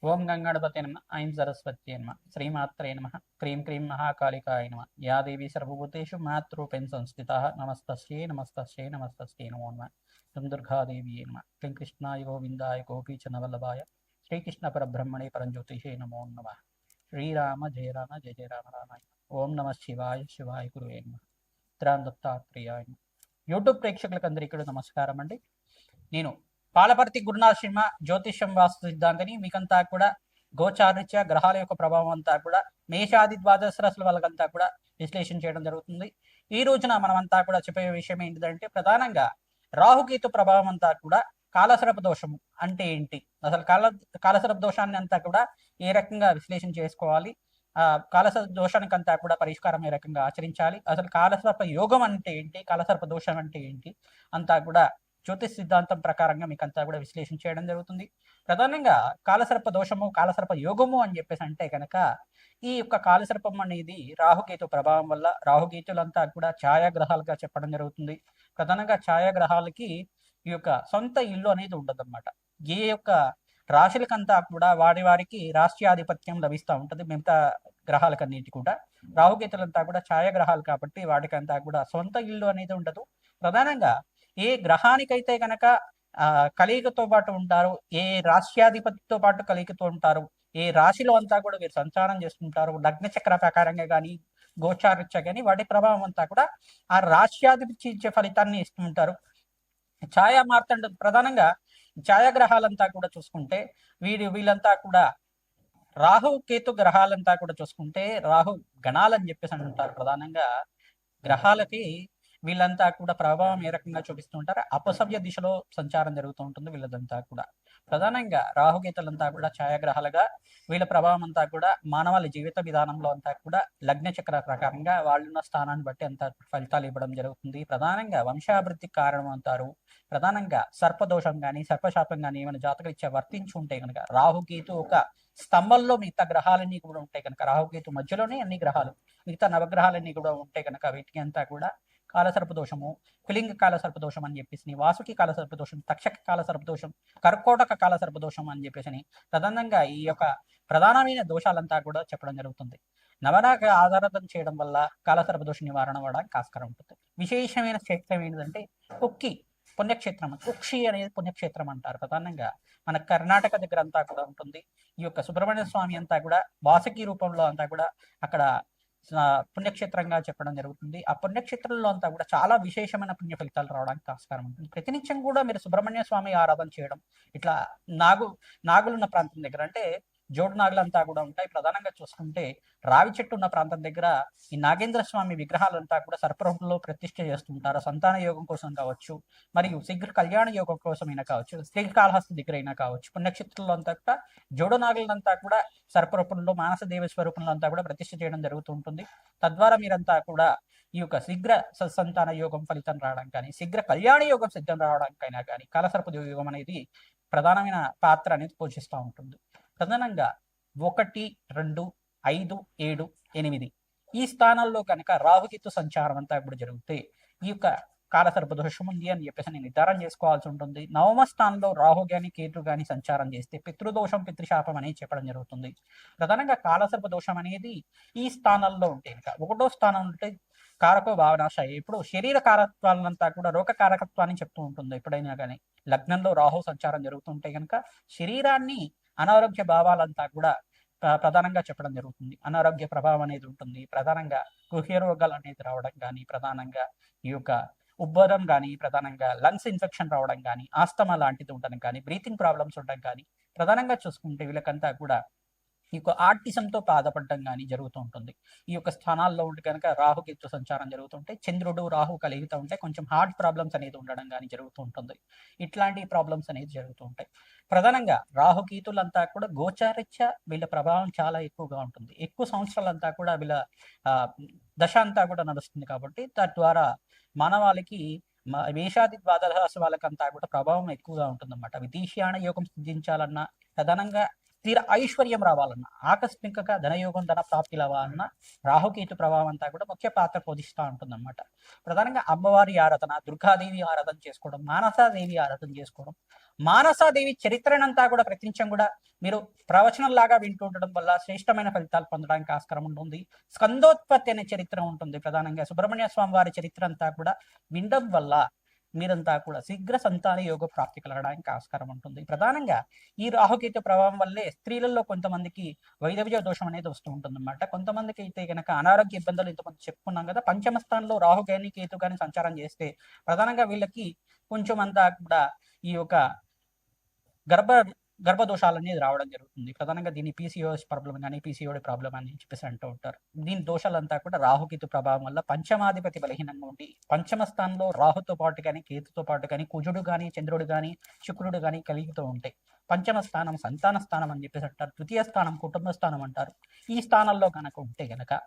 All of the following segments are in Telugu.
ఓం గంగణపతే నమ ఐం సరస్వత్యే నమ శ్రీమాత్రే నమ క్రీం క్రీం మహాకాళికాయ నమ యా దేవి సర్వభూతేషు మాతృపేణ సంస్థిత నమస్తస్యై నమస్తస్యై నమస్తస్యై నమో నమ దుం దుర్గాదేవి నమ క్లీం కృష్ణాయ గోవిందాయ గోపీచనవల్లభాయ శ్రీకృష్ణ పరబ్రహ్మణే పరంజ్యోతిషే నమో నమ శ్రీరామ జయ రామ జయ జయ రామ రామాయ ఓం నమ శివాయ శివాయ గురువే నమ త్రాం దత్తాత్రేయాయ యూట్యూబ్ ప్రేక్షకులకు అందరికీ నమస్కారం అండి. నేను పాలపర్తి గురునాథ్ శర్మ జ్యోతిష్యం వాస్తు సిద్ధాంతని మీకంతా కూడా గోచారిత్య గ్రహాల యొక్క ప్రభావం అంతా కూడా మేషాది ద్వాదశ రాశుల వాళ్ళకంతా కూడా విశ్లేషణ చేయడం జరుగుతుంది. ఈ రోజున మనమంతా కూడా చెప్పే విషయం ఏంటిదంటే ప్రధానంగా రాహుకేతు ప్రభావం అంతా కూడా కాలసర్ప దోషము అంటే ఏంటి, అసలు కాలసర్ప దోషాన్ని అంతా కూడా ఏ రకంగా విశ్లేషణ చేసుకోవాలి, కాలసర్ప దోషానికి అంతా కూడా పరిష్కారం ఏ రకంగా ఆచరించాలి, అసలు కాలసర్ప యోగం అంటే ఏంటి, కాలసర్ప దోషం అంటే ఏంటి అంతా కూడా జ్యోతిష్ సిద్ధాంతం ప్రకారంగా మీకు అంతా కూడా విశ్లేషణ చేయడం జరుగుతుంది. ప్రధానంగా కాలసర్ప దోషము కాలసర్ప యోగము అని చెప్పేసి అంటే కనుక ఈ యొక్క కాలసర్పం అనేది రాహుకేతు ప్రభావం వల్ల రాహుకేతులంతా కూడా ఛాయాగ్రహాలుగా చెప్పడం జరుగుతుంది. ప్రధానంగా ఛాయాగ్రహాలకి ఈ యొక్క సొంత ఇల్లు అనేది ఉండదన్నమాట. ఏ యొక్క రాశులకంతా కూడా వారికి రాష్ట్రాధిపత్యం లభిస్తూ ఉంటుంది. మిగతా గ్రహాలకన్నిటి కూడా రాహుకేతులంతా కూడా ఛాయాగ్రహాలు కాబట్టి వాటికంతా కూడా సొంత ఇల్లు అనేది ఉండదు. ప్రధానంగా ఏ గ్రహానికైతే కనుక కలియుగతో పాటు ఉంటారు, ఏ రాష్ట్రాధిపతితో పాటు కలియుగతో ఉంటారు, ఏ రాశిలో అంతా కూడా వీరు సంచారం చేస్తుంటారు, లగ్న చక్ర ప్రకారంగా కానీ గోచారిత్య కానీ వాటి ప్రభావం అంతా కూడా ఆ రాష్ట్రాధిపతి ఇచ్చే ఫలితాన్ని ఇస్తుంటారు. ఛాయా మార్తండ ప్రధానంగా ఛాయాగ్రహాలంతా కూడా చూసుకుంటే వీళ్ళంతా కూడా రాహు కేతు గ్రహాలంతా కూడా చూసుకుంటే రాహు గణాలని చెప్పేసి అంటుంటారు. ప్రధానంగా గ్రహాలకి వీళ్ళంతా కూడా ప్రభావం ఏ రకంగా చూపిస్తుంటారు, అపసవ్య దిశలో సంచారం జరుగుతూ ఉంటుంది వీళ్ళదంతా కూడా. ప్రధానంగా రాహుకేతులంతా కూడా ఛాయాగ్రహాలుగా వీళ్ళ ప్రభావం అంతా కూడా మానవాళి జీవిత విధానంలో అంతా కూడా లగ్న చక్ర ప్రకారంగా వాళ్ళున్న స్థానాన్ని బట్టి అంత ఫలితాలు ఇవ్వడం జరుగుతుంది. ప్రధానంగా వంశాభివృద్ధికి కారణం అంటారు. ప్రధానంగా సర్పదోషం కానీ సర్పశాపం కానీ ఏమైనా జాతకరీత్యా వర్తించి ఉంటే కనుక రాహుకేతు ఒక స్తంభంలో మిగతా గ్రహాలన్నీ కూడా ఉంటాయి కనుక రాహుకేతు మధ్యలోనే అన్ని గ్రహాలు మిగతా నవగ్రహాలన్నీ కూడా ఉంటాయి కనుక వీటికి అంతా కూడా కాలసర్పదోషము, కులింగ కాలసర్పదోషం అని చెప్పేసి, వాసుకి కాలసర్పదోషం, తక్షక కాలసర్పదోషం, కర్కోటక కాలసర్పదోషం అని చెప్పేసి ప్రధానంగా ఈ యొక్క ప్రధానమైన దోషాలంతా కూడా చెప్పడం జరుగుతుంది. నవరాగ ఆధారం చేయడం వల్ల కాలసర్పదోష నివారణ అవ్వడానికి ఆస్కారం ఉంటుంది. విశేషమైన క్షేత్రం ఏంటంటే కుక్కి పుణ్యక్షేత్రం, కుక్షి అనేది పుణ్యక్షేత్రం అంటారు. ప్రధానంగా మన కర్ణాటక దగ్గర అంతా కూడా ఉంటుంది. ఈ యొక్క సుబ్రహ్మణ్య స్వామి అంతా కూడా వాసుకి రూపంలో అంతా కూడా అక్కడ పుణ్యక్షేత్రంగా చెప్పడం జరుగుతుంది. ఆ పుణ్యక్షేత్రంలో అంతా కూడా చాలా విశేషమైన పుణ్య ఫలితాలు రావడానికి ఆస్కారం ఉంటుంది. ప్రతినిత్యం కూడా మీరు సుబ్రహ్మణ్య స్వామి ఆరాధన చేయడం, ఇట్లా నాగులున్న ప్రాంతం దగ్గర అంటే జోడు నాగులంతా కూడా ఉంటాయి. ప్రధానంగా చూసుకుంటే రావి చెట్టు ఉన్న ప్రాంతం దగ్గర ఈ నాగేంద్ర స్వామి విగ్రహాలంతా కూడా సర్పరూపంలో ప్రతిష్ఠ చేస్తుంటారు. సంతాన యోగం కోసం కావచ్చు, మరియు శీఘ్ర కళ్యాణ యోగం కోసమైనా కావచ్చు, శ్రీకాళహస్తి దగ్గర అయినా కావచ్చు, పుణ్యక్షేత్రంలో అంతా కూడా జోడు నాగులంతా కూడా సర్పరూపంలో మానస దేవ స్వరూపంలో అంతా కూడా ప్రతిష్ఠ చేయడం జరుగుతూ ఉంటుంది. తద్వారా మీరంతా కూడా ఈ యొక్క శీఘ్ర సత్సంతాన యోగం ఫలితం రావడం కానీ, శీఘ్ర కళ్యాణ యోగం సిద్ధం రావడానికైనా కానీ కాలసర్ప యోగం అనేది ప్రధానమైన పాత్ర అనేది పోషిస్తూ ఉంటుంది. ప్రధానంగా 1, 2, 5, 7, 8 ఈ స్థానాల్లో కనుక రాహుకేతు సంచారం అంతా ఇప్పుడు జరిగితే ఈ యొక్క కాలసర్ప దోషం ఉంది అని చెప్పేసి నేను నిర్ధారణ చేసుకోవాల్సి ఉంటుంది. నవమ స్థానంలో రాహు గాని కేతు గాని సంచారం చేస్తే పితృదోషం పితృశాపం అనేది చెప్పడం జరుగుతుంది. ప్రధానంగా కాలసర్ప దోషం అనేది ఈ స్థానాల్లో ఉంటే ఇంకా 1వ స్థానం ఉంటే కారకో భావనాశయ, ఇప్పుడు శరీర కారకత్వాలంతా కూడా రోగ కారకత్వాన్ని చెప్తూ ఉంటుంది. ఎప్పుడైనా కానీ లగ్నంలో రాహు సంచారం జరుగుతుంటే కనుక శరీరాన్ని అనారోగ్య భావాలంతా కూడా ప్రధానంగా చెప్పడం జరుగుతుంది. అనారోగ్య ప్రభావం అనేది ఉంటుంది. ప్రధానంగా గుహ్య రోగాలు అనేది రావడం కానీ, ప్రధానంగా ఈ యొక్క ఉబ్బరం కానీ, ప్రధానంగా లంగ్స్ ఇన్ఫెక్షన్ రావడం కానీ, ఆస్తమా లాంటిది ఉండడం కానీ, బ్రీతింగ్ ప్రాబ్లమ్స్ ఉండడం కానీ, ప్రధానంగా చూసుకుంటే వీళ్ళకంతా కూడా ఈ యొక్క ఆర్టిజంతో బాధపడడం కానీ జరుగుతూ ఉంటుంది. ఈ యొక్క స్థానాల్లో ఉంటే కనుక రాహుకేతు సంచారం జరుగుతుంటే చంద్రుడు రాహు కలిగితూ ఉంటే కొంచెం హార్ట్ ప్రాబ్లమ్స్ అనేది ఉండడం కానీ జరుగుతూ ఉంటుంది. ఇట్లాంటి ప్రాబ్లమ్స్ అనేది జరుగుతూ ఉంటాయి. ప్రధానంగా రాహుకేతులంతా కూడా గోచారిత్య వీళ్ళ ప్రభావం చాలా ఎక్కువగా ఉంటుంది. ఎక్కువ సంవత్సరాలంతా కూడా వీళ్ళ దశ అంతా కూడా నడుస్తుంది కాబట్టి తద్వారా మానవాళికి మేషాది ద్వాదశ రాశి వాళ్ళకంతా కూడా ప్రభావం ఎక్కువగా ఉంటుందన్నమాట. విదేశీయాన యోగం సిద్ధించాలన్నా ప్రధానంగా స్థిర ఐశ్వర్యం రావాలన్నా, ఆకస్మికంగా ధనయోగం ధన ప్రాప్తి రావాలన్నా రాహుకేతు ప్రభావం అంతా కూడా ముఖ్య పాత్ర పోషిస్తూ ఉంటుంది అనమాట. ప్రధానంగా అమ్మవారి ఆరాధన, దుర్గాదేవి ఆరాధన చేసుకోవడం, మానసాదేవి ఆరాధన చేసుకోవడం, మానసాదేవి చరిత్రనంతా కూడా ప్రతినిత్యం కూడా మీరు ప్రవచనంలాగా వింటూ ఉండడం వల్ల శ్రేష్టమైన ఫలితాలు పొందడానికి ఆస్కారం ఉంటుంది. స్కందోత్పత్తి అనే చరిత్ర ఉంటుంది. ప్రధానంగా సుబ్రహ్మణ్య స్వామి వారి చరిత్ర అంతా కూడా వినడం వల్ల మీరంతా కూడా శీఘ్ర సంతాన యోగ ప్రాప్తి కలగడానికి ఆస్కారం ఉంటుంది. ప్రధానంగా ఈ రాహుకేతు ప్రభావం వల్లే స్త్రీలలో కొంతమందికి వైదవ్య దోషం అనేది వస్తూ ఉంటుంది అనమాట. కొంతమందికి అయితే కనుక అనారోగ్య ఇబ్బందులు ఇంతమంది చెప్పుకున్నాం కదా. పంచమ స్థానంలో రాహు కానీ కేతు కానీ సంచారం చేస్తే ప్రధానంగా వీళ్ళకి కొంచెం అంతా కూడా ఈ యొక్క గర్భదోషాలు అనేది రావడం జరుగుతుంది. ప్రధానంగా దీన్ని పీసీఓఎస్ ప్రాబ్లం కానీ పీసీఓడి ప్రాబ్లం అని చెప్పేసి అంటూ ఉంటారు. దీని దోషాలంతా కూడా రాహుకేతు ప్రభావం వల్ల పంచమాధిపతి బలహీనంగా ఉండి పంచమ స్థానంలో రాహుతో పాటు కానీ కేతుతో పాటు కానీ కుజుడు కానీ చంద్రుడు కానీ శుక్రుడు కానీ కలుగుతూ ఉంటాయి. పంచమ స్థానం సంతాన స్థానం అని చెప్పేసి అంటారు. తృతీయ స్థానం కుటుంబ స్థానం అంటారు. ఈ స్థానంలో కనుక ఉంటే గనక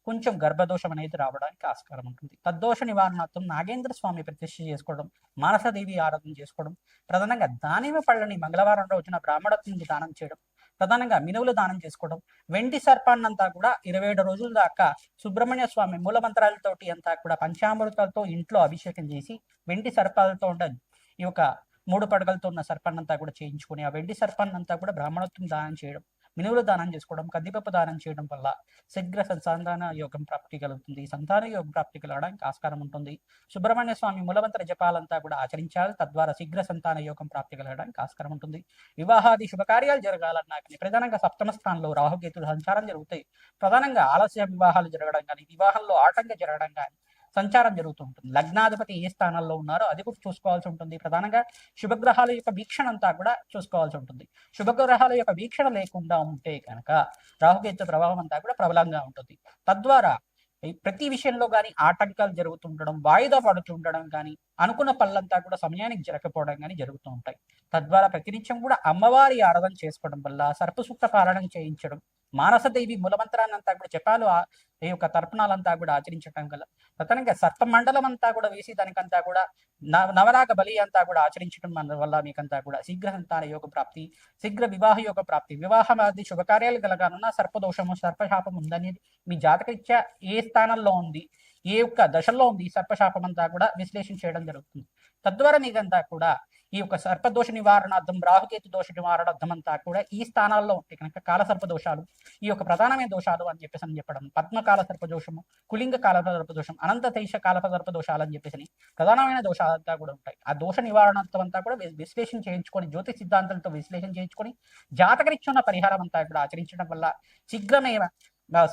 కొంచెం గర్భదోషం అనేది రావడానికి ఆస్కారం ఉంటుంది. తద్దోష నివారణార్థం నాగేంద్ర స్వామి ప్రతిష్ఠ చేసుకోవడం, మానసదేవి ఆరాధన చేసుకోవడం, ప్రధానంగా దానిమ్మ పళ్ళని మంగళవారం రోజున బ్రాహ్మణత్వానికి దానం చేయడం, ప్రధానంగా మినువులు దానం చేసుకోవడం, వెండి సర్పాన్నంతా కూడా 27 రోజుల దాకా సుబ్రహ్మణ్య స్వామి మూల మంత్రాలతోటి అంతా కూడా పంచామృతాలతో ఇంట్లో అభిషేకం చేసి వెండి సర్పాలతో ఉండ ఈ యొక్క 3 పడగలతో ఉన్న సర్పాన్నంతా కూడా చేయించుకుని ఆ వెండి సర్పాన్నంతా కూడా బ్రాహ్మణత్వం దానం చేయడం, మినువులు దానం చేసుకోవడం, కందిపప్పు దానం చేయడం వల్ల శీఘ్ర సంతాన యోగం ప్రాప్తి కలుగుతుంది. సంతాన యోగం ప్రాప్తి కలగడానికి ఆస్కారం ఉంటుంది. సుబ్రహ్మణ్య స్వామి మూలమంత్ర జపాలంతా కూడా ఆచరించాలి. తద్వారా శీఘ్ర సంతాన యోగం ప్రాప్తి కలగడానికి ఆస్కారం ఉంటుంది. వివాహాది శుభకార్యాలు జరగాలన్నా కానీ ప్రధానంగా సప్తమ స్థానంలో రాహుకేతుల సంచారం జరుగుతాయి. ప్రధానంగా ఆలస్య వివాహాలు జరగడం కానీ, వివాహంలో ఆటంకం జరగడం కానీ సంచారం జరుగుతూ ఉంటుంది. లగ్నాధిపతి ఏ స్థానాల్లో ఉన్నారో అది కూడా చూసుకోవాల్సి ఉంటుంది. ప్రధానంగా శుభగ్రహాల యొక్క వీక్షణ అంతా కూడా చూసుకోవాల్సి ఉంటుంది. శుభగ్రహాల యొక్క వీక్షణ లేకుండా ఉంటే కనుక రాహుకేతు ప్రభావం అంతా కూడా ప్రబలంగా ఉంటుంది. తద్వారా ప్రతి విషయంలో కానీ ఆటంకాలు జరుగుతుండడం, వాయిదా పడుతుండడం కానీ, అనుకున్న పనులంతా కూడా సమయానికి జరగకపోవడం కానీ జరుగుతూ ఉంటాయి. తద్వారా ప్రతినిత్యం కూడా అమ్మవారి ఆరాధన చేసుకోవడం వల్ల సర్పసూక్త పాలన చేయించడం, మానసదేవి మూలమంత్రాన్ని అంతా కూడా జపాలు ఈ యొక్క తర్పణాలంతా కూడా ఆచరించడం గల ప్రధానంగా సర్ప మండలం అంతా కూడా వేసి దానికంతా కూడా నవరాగ బలి అంతా కూడా ఆచరించడం వల్ల మీకంతా కూడా శీఘ్ర సంతాన యోగ ప్రాప్తి, శీఘ్ర వివాహ యోగ ప్రాప్తి, వివాహం ఆది శుభకార్యాలు కలగాలన్నా సర్పదోషము సర్పశాపం ఉందనేది మీ జాతకరీత్యా ఏ స్థానంలో ఉంది, ఏ యొక్క దశల్లో ఉంది సర్పశాపం అంతా కూడా విశ్లేషణ చేయడం జరుగుతుంది. తద్వారా మీకంతా కూడా ఈ యొక్క సర్పదోష నివారణార్థం, రాహుకేతు దోష నివారణార్థం అంతా కూడా ఈ స్థానాల్లో ఉంటే కనుక కాల సర్పదోషాలు ఈ యొక్క ప్రధానమైన దోషాలు అని చెప్పేసి అని చెప్పడం, పద్మకాల సర్పదోషము, కులింగ కాల సర్పదోషం, అనంత తైష కాల సర్పదోషాలు అని చెప్పేసి ప్రధానమైన దోషాలంతా కూడా ఉంటాయి. ఆ దోష నివారణార్థం అంతా కూడా విశ్లేషణ చేయించుకొని జ్యోతిష్ సిద్ధాంతాలతో విశ్లేషణ చేయించుకొని జాతకరీత్యున్న పరిహారం అంతా కూడా ఆచరించడం వల్ల శీఘ్రమే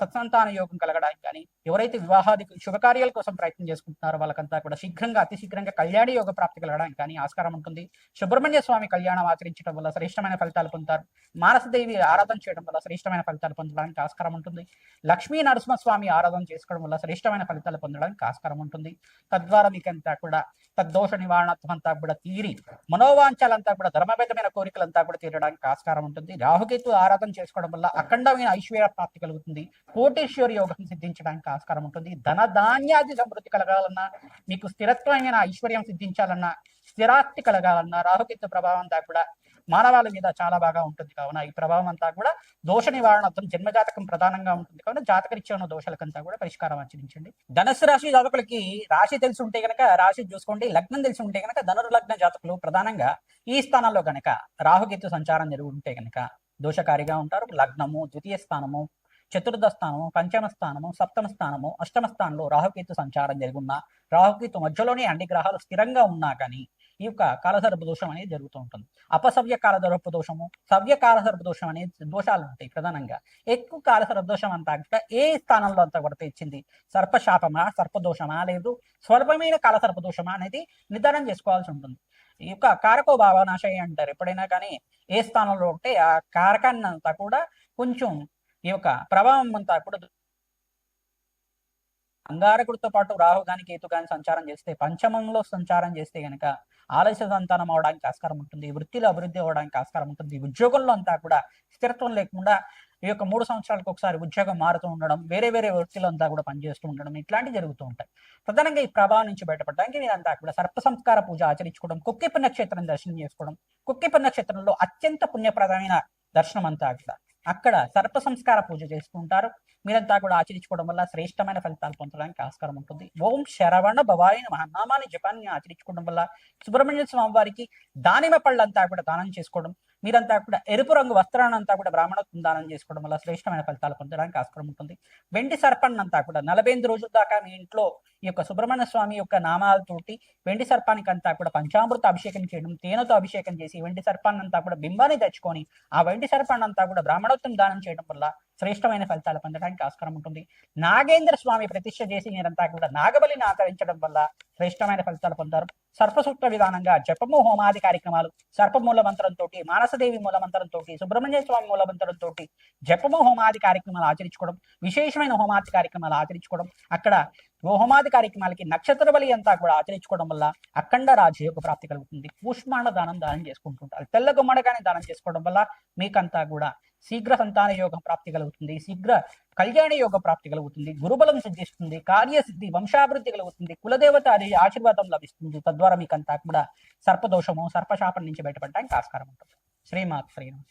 సత్సంతాన యోగం కలగడానికి కానీ, ఎవరైతే వివాహాది శుభకార్యాల కోసం ప్రయత్నం చేసుకుంటున్నారో వాళ్ళకంతా కూడా శీఘ్రంగా అతి శీఘ్రంగా కళ్యాణ యోగ ప్రాప్తి కలగడానికి కానీ ఆస్కారం ఉంటుంది. సుబ్రహ్మణ్య స్వామి కళ్యాణం ఆచరించడం వల్ల శ్రేష్టమైన ఫలితాలు పొందుతారు. మానసదేవి ఆరాధన చేయడం వల్ల శ్రేష్టమైన ఫలితాలు పొందడానికి ఆస్కారం ఉంటుంది. లక్ష్మీ నరసింహస్వామి ఆరాధన చేసుకోవడం వల్ల శ్రేష్టమైన ఫలితాలు పొందడానికి ఆస్కారం ఉంటుంది. తద్వారా మీకంతా కూడా తద్దోష నివారణత్వం అంతా కూడా తీరి మనోవాంఛాలంతా కూడా ధర్మబద్ధమైన కోరికలంతా కూడా తీరడానికి ఆస్కారం ఉంటుంది. రాహుకేతు ఆరాధన చేసుకోవడం వల్ల అఖండమైన ఐశ్వర్య ప్రాప్తి కలుగుతుంది. కోటేశ్వరి యోగం సిద్ధించడానికి ఆస్కారం ఉంటుంది. ధన ధాన్యాది సమృద్ధి కలగాలన్నా, మీకు స్థిరత్వమైన ఐశ్వర్యం సిద్ధించాలన్నా, స్థిరాస్తి కలగాలన్నా రాహుకేతు ప్రభావం అంతా కూడా మానవాళి మీద చాలా బాగా ఉంటుంది. కావున ఈ ప్రభావం అంతా కూడా దోష నివారణార్థం జన్మజాతకం ప్రధానంగా ఉంటుంది. కావున జాతకరీత్యా ఉన్న దోషాలకంతా కూడా పరిష్కారం ఆచరించండి. ధనుసు రాశి జాతకులకి రాశి తెలిసి ఉంటే కనుక రాశి చూసుకోండి. లగ్నం తెలిసి ఉంటే కనుక ధనుర్లగ్న జాతకులు ప్రధానంగా ఈ స్థానంలో కనుక రాహుకేతు సంచారం జరిగి ఉంటే కనుక దోషకారిగా ఉంటారు. లగ్నము, ద్వితీయ స్థానము, చతుర్థ స్థానము, పంచమ స్థానము, సప్తమ స్థానము, అష్టమ స్థానంలో రాహుకేతు సంచారం జరిగి ఉన్నా, రాహుకేతు మధ్యలోనే అన్ని గ్రహాలు స్థిరంగా ఉన్నా కానీ ఈ యొక్క కాలసర్ప దోషం అనేది జరుగుతూ ఉంటుంది. అపసవ్య కాలసర్ప దోషము, సవ్య కాలసర్ప దోషం అనే దోషాలు ఉంటాయి. ప్రధానంగా ఎక్కువ కాలసర్ప దోషం అంతా కూడా ఏ స్థానంలో అంతా కూడా తెచ్చింది, సర్పశాపమా, సర్పదోషమా, లేదు స్వల్పమైన కాలసర్ప దోషమా అనేది నిర్ధారణ చేసుకోవాల్సి ఉంటుంది. ఈ యొక్క కారకో భావనాశయ అంటారు. ఎప్పుడైనా కానీ ఏ స్థానంలో ఉంటే ఆ కారకాన్ని అంతా కూడా కొంచెం ఈ యొక్క ప్రభావం అంతా కూడా అంగారకుడితో పాటు రాహు గాని కేతు గాని సంచారం చేస్తే, పంచమంలో సంచారం చేస్తే గనక ఆలస్య సంతానం అవడానికి ఆస్కారం ఉంటుంది. వృత్తిలో అభివృద్ధి అవ్వడానికి ఆస్కారం ఉంటుంది. ఉద్యోగంలో అంతా కూడా స్థిరత్వం లేకుండా ఈ యొక్క 3 సంవత్సరాలకు ఒకసారి ఉద్యోగం మారుతూ ఉండడం, వేరే వేరే వృత్తిలో అంతా కూడా పనిచేస్తూ ఉండడం ఇట్లాంటివి జరుగుతూ ఉంటాయి. ప్రధానంగా ఈ ప్రభావం నుంచి బయటపడడానికి మీరంతా కూడా సర్ప సంస్కార పూజ ఆచరించుకోవడం, కుక్కి పుణ్యక్షేత్రం దర్శనం చేసుకోవడం, కుక్కి పుణ్యక్షేత్రంలో అత్యంత పుణ్యప్రదమైన దర్శనం అంతా కూడా. అక్కడ సర్ప సంస్కార పూజ చేసుకుంటారు. మీరంతా కూడా ఆచరించుకోవడం వల్ల శ్రేష్టమైన ఫలితాలు పొందడానికి ఆస్కారం ఉంటుంది. ఓం శరవణ భవాయ నమః నామాన్ని జపాన్ని ఆచరించుకోవడం వల్ల సుబ్రహ్మణ్య స్వామి వారికి దానిమ్మ పళ్ళంతా కూడా దానం చేసుకోవడం, మీరంతా కూడా ఎరుపు రంగు వస్త్రాన్నంతా కూడా బ్రాహ్మణత్వం దానం చేసుకోవడం వల్ల శ్రేష్టమైన ఫలితాలు పొందడానికి ఆస్కారం ఉంటుంది. వెండి సర్పాన్నంతా కూడా 48 రోజుల దాకా మీ ఇంట్లో ఈ యొక్క సుబ్రహ్మణ్య స్వామి యొక్క నామాలతోటి వెండి సర్పానికి అంతా కూడా పంచామృత అభిషేకం చేయడం, తేనెతో అభిషేకం చేసి వెండి సర్పాన్నంతా కూడా బింబాన్ని తెచ్చుకొని ఆ వెండి సర్పాన్నంతా కూడా బ్రాహ్మణోత్తం దానం చేయడం వల్ల శ్రేష్టమైన ఫలితాలు పొందడానికి ఆస్కారం ఉంటుంది. నాగేంద్ర స్వామి ప్రతిష్ఠ చేసి మీరంతా కూడా నాగబలిని ఆచరించడం వల్ల శ్రేష్టమైన ఫలితాలు పొందారు. సర్పసూక్త విధానంగా జపము హోమాది కార్యక్రమాలు, సర్పమూల మంత్రంతో, మానసదేవి మూల మంత్రంతో, సుబ్రహ్మణ్య స్వామి మూల మంత్రంతో జపము హోమాది కార్యక్రమాలు ఆచరించుకోవడం, విశేషమైన హోమాది కార్యక్రమాలు ఆచరించుకోవడం, అక్కడ హోమాది కార్యక్రమాలకి నక్షత్ర బలి అంతా కూడా ఆచరించుకోవడం వల్ల అఖండ రాజయోగ ప్రాప్తి కలుగుతుంది. కూష్మాండ దానం చేసుకుంటుంటారు. తెల్ల గుమ్మడికాయని దానం చేసుకోవడం వల్ల మీకంతా కూడా శీఘ్ర సంతాన యోగం ప్రాప్తి కలుగుతుంది, శీఘ్ర కళ్యాణ యోగ ప్రాప్తి కలుగుతుంది, గురుబలం సిద్ధిస్తుంది, కార్యసిద్ధి, వంశాభివృద్ధి కలుగుతుంది, కులదేవత ఆశీర్వాదం లభిస్తుంది. తద్వారా మీకంతా కూడా సర్పదోషము, సర్పశాపం నుంచి బయటపడడానికి ఆస్కారం ఉంటుంది. శ్రీమాత్రే నమః.